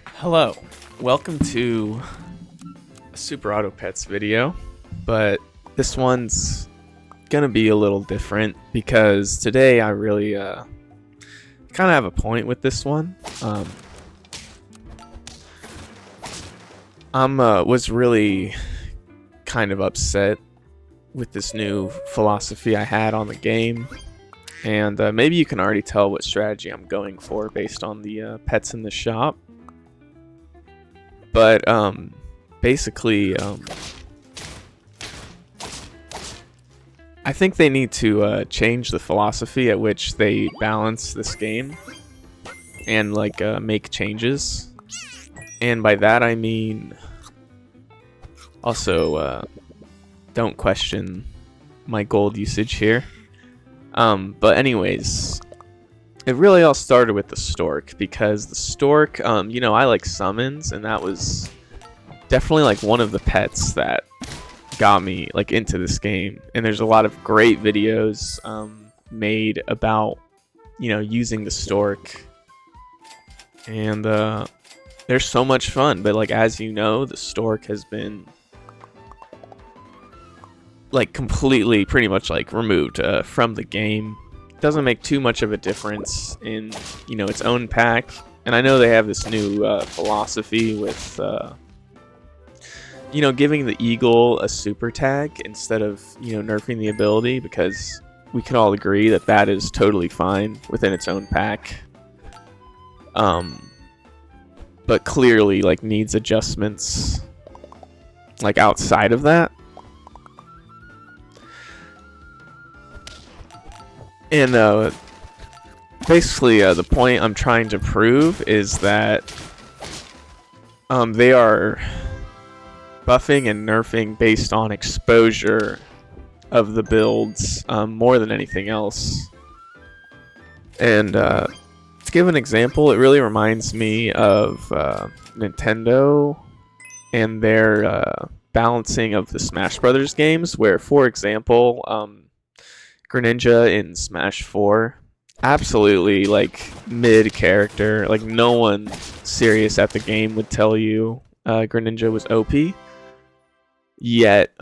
Hello, welcome to a Super Auto Pets video, but this one's gonna be a little different because today I really kind of have a point with this one. Was really kind of upset with this new philosophy I had on the game, and maybe you can already tell what strategy I'm going for based on the pets in the shop. But basically, I think they need to change the philosophy at which they balance this game and make changes. And by that I mean also don't question my gold usage here. But anyways, it really all started with the stork, because the stork, I like summons, and that was definitely like one of the pets that got me like into this game. And there's a lot of great videos made about using the stork, and they're so much fun. But like, as you know, the stork has been like completely pretty much like removed from the game. Doesn't make too much of a difference in its own pack. And I know they have this new philosophy with giving the eagle a super tag instead of nerfing the ability, because we can all agree that that is totally fine within its own pack, but clearly like needs adjustments like outside of that. And basically, the point I'm trying to prove is that they are buffing and nerfing based on exposure of the builds more than anything else. And to give an example, it really reminds me of Nintendo and their balancing of the Smash Brothers games, where, for example, Greninja in Smash 4, absolutely like mid character. Like, no one serious at the game would tell you Greninja was OP. Yet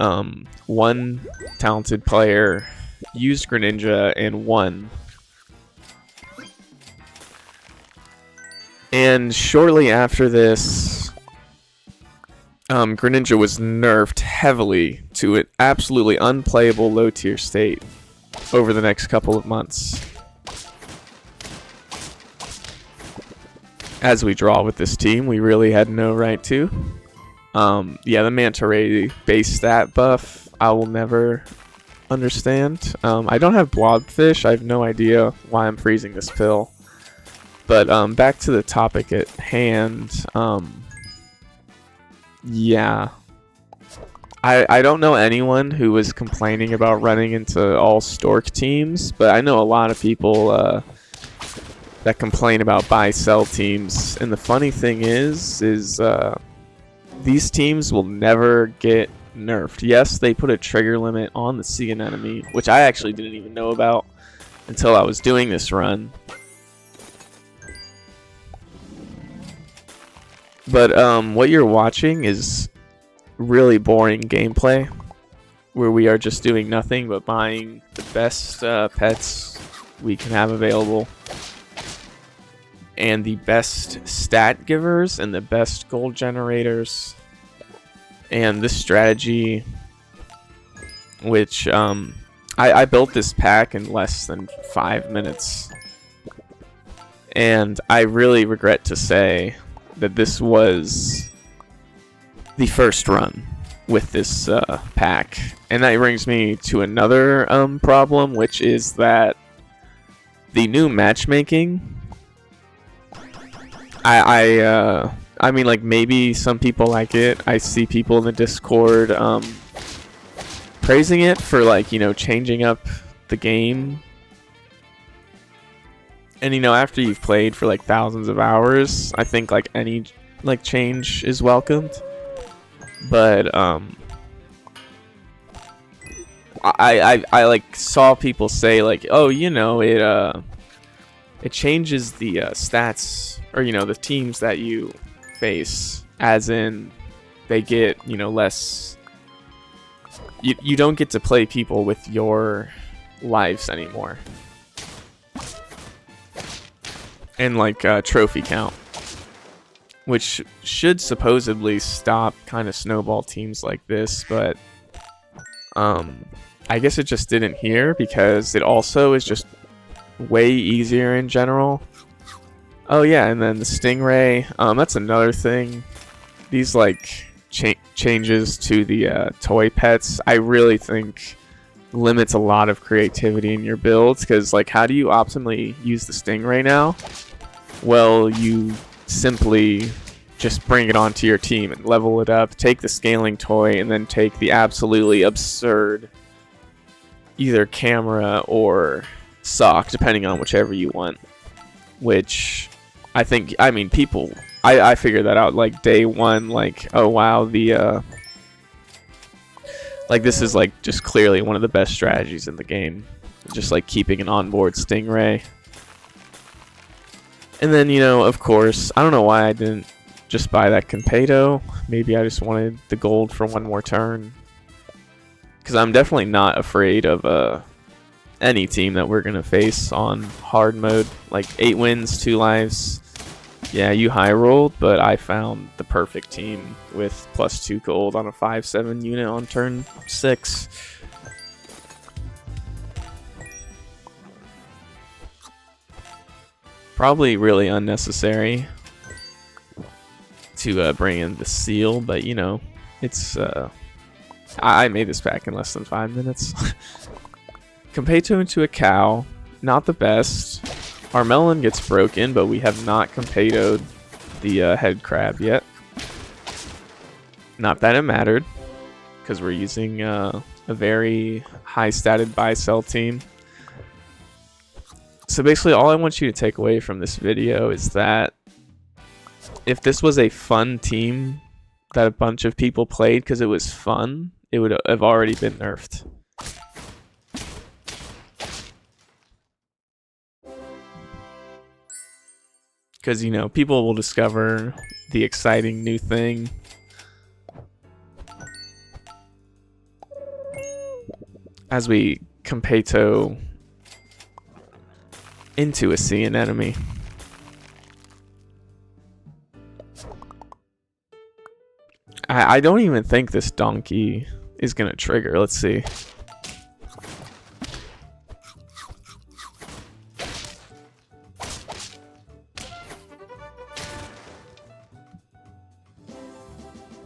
one talented player used Greninja and won. And shortly after this, Greninja was nerfed heavily to an absolutely unplayable low tier state over the next couple of months. As we draw with this team, we really had no right to. The Manta Ray base stat buff, I will never understand. I don't have Blobfish. I have no idea why I'm freezing this pill. But back to the topic at hand. Yeah. I don't know anyone who was complaining about running into all stork teams, but I know a lot of people that complain about buy-sell teams. And the funny thing is these teams will never get nerfed. Yes, they put a trigger limit on the sea anemone, which I actually didn't even know about until I was doing this run. But what you're watching is really boring gameplay, where we are just doing nothing but buying the best pets we can have available, and the best stat givers and the best gold generators. And this strategy, which I built this pack in less than 5 minutes, and I really regret to say that this was the first run with this pack. And that brings me to another problem, which is that the new matchmaking, I mean, like, maybe some people like it. I see people in the Discord praising it for, like, changing up the game. And after you've played for like thousands of hours, I think like any like change is welcomed. But I like saw people say like, oh, it changes the stats, or the teams that you face, as in they get, you know, less. You don't get to play people with your lives anymore. And like trophy count, which should supposedly stop kind of snowball teams like this, but I guess it just didn't here because it also is just way easier in general. Oh yeah, and then the Stingray, that's another thing. These like changes to the toy pets, I really think limits a lot of creativity in your builds, because like how do you optimally use the Stingray now? Well, you simply just bring it onto your team and level it up, take the scaling toy, and then take the absolutely absurd either camera or sock, depending on whichever you want. Which I think, I mean, people, I figured that out like day one, like, oh wow, the like this is like just clearly one of the best strategies in the game, just like keeping an onboard Stingray. And then, you know, of course, I don't know why I didn't just buy that Competo. Maybe I just wanted the gold for one more turn, because I'm definitely not afraid of any team that we're gonna face on hard mode. Like 8 wins, 2 lives. Yeah, you high rolled, but I found the perfect team with +2 gold on a 5/7 unit on turn 6. Probably really unnecessary to bring in the seal, but you know, it's I made this pack in less than 5 minutes. Competo into a cow, not the best. Our melon gets broken, but we have not Competoed the head crab yet. Not that it mattered, because we're using a very high-statted buy-sell team. So basically, all I want you to take away from this video is that if this was a fun team that a bunch of people played because it was fun, it would have already been nerfed. Because, you know, people will discover the exciting new thing. As we Competo into a sea anemone. I don't even think this donkey is gonna trigger. Let's see.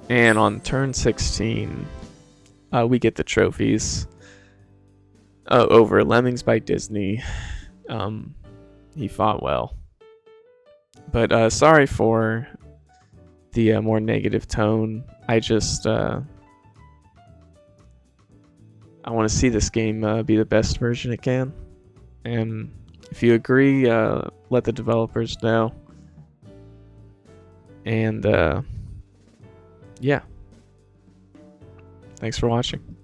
And on turn 16, we get the trophies over Lemmings by Disney. He fought well, but sorry for the more negative tone. I just I want to see this game be the best version it can, and if you agree, let the developers know. And yeah, thanks for watching.